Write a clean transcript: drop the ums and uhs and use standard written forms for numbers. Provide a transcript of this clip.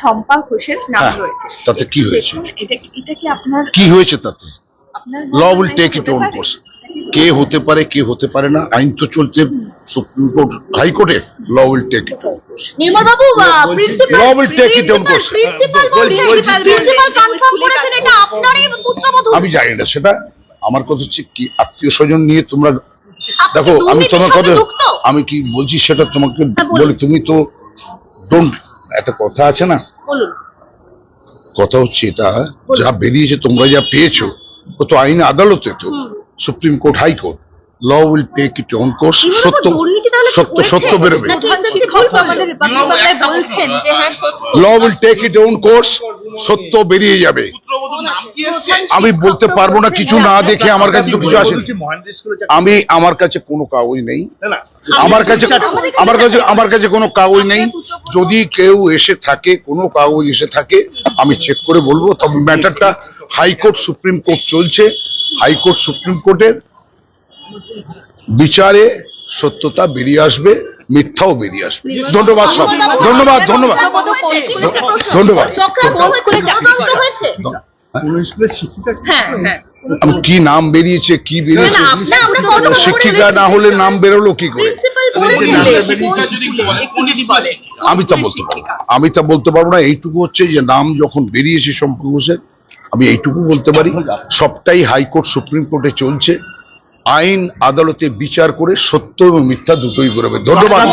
শম্পা ঘোষের নাম রয়েছে। তাতে কি হয়েছে? এটা কি আপনার কি হয়েছে তাতে? আপনার law will take it own course. কে হতে পারে কে হতে পারে না, আইন তো চলছে সুপ্রিম কোর্ট হাইকোর্টে। Law will take it own course. Nirmal babu, principal law will take it own course. Principal confirm করেছেন এটা আপনারই পুত্রবধূ। আমি জানি না সেটা, আমার কথা হচ্ছে কি আত্মীয় স্বজন নিয়ে তোমরা দেখো, আমি তোমার কথা আমি কি বলছি সেটা তোমাকে বলি, তুমি তো ডোন্ট, একটা কথা আছে না, বলুন। কথা হচ্ছে এটা যা বেরিয়েছে তোমরা যা পেয়েছো ও তো আইন আদালতে, তো supreme court high court. Law will take it own course. সত্য সত্য সত্য বেরোবে। Law will take it own course, সত্য বেরিয়ে যাবে। আমি বলতে পারবো না কিছু না দেখে, আমার কাছে তো কিছু আসে। আমার কাছে কোনো কাগজ নেই, আমার কাছে কোনো কাগজ নেই। যদি কেউ এসে থাকে, কোনো কাগজ এসে থাকে, আমি চেক করে বলবো। তবে ম্যাটারটা হাইকোর্ট সুপ্রিম কোর্ট চলছে, হাইকোর্ট সুপ্রিম কোর্টের বিচারে সত্যতা বেরিয়ে আসবে, মিথ্যাও বেরিয়ে আসবে। ধন্যবাদ সব, ধন্যবাদ ধন্যবাদ ধন্যবাদ। আমি কি নাম বেরিয়েছে, কি বেরিয়েছে, শিক্ষিকা না হলে নাম বেরোলো কি করে? আমি তা বলতে পারবো না। এইটুকু হচ্ছে যে নাম যখন বেরিয়েছে শম্পা ঘোষের, আমি এইটুকু বলতে পারি সবটাই হাইকোর্ট সুপ্রিম কোর্টে চলছে। আইন আদালতে বিচার করে সত্য এবং মিথ্যা দুটোই বেরোবে। ধন্যবাদ।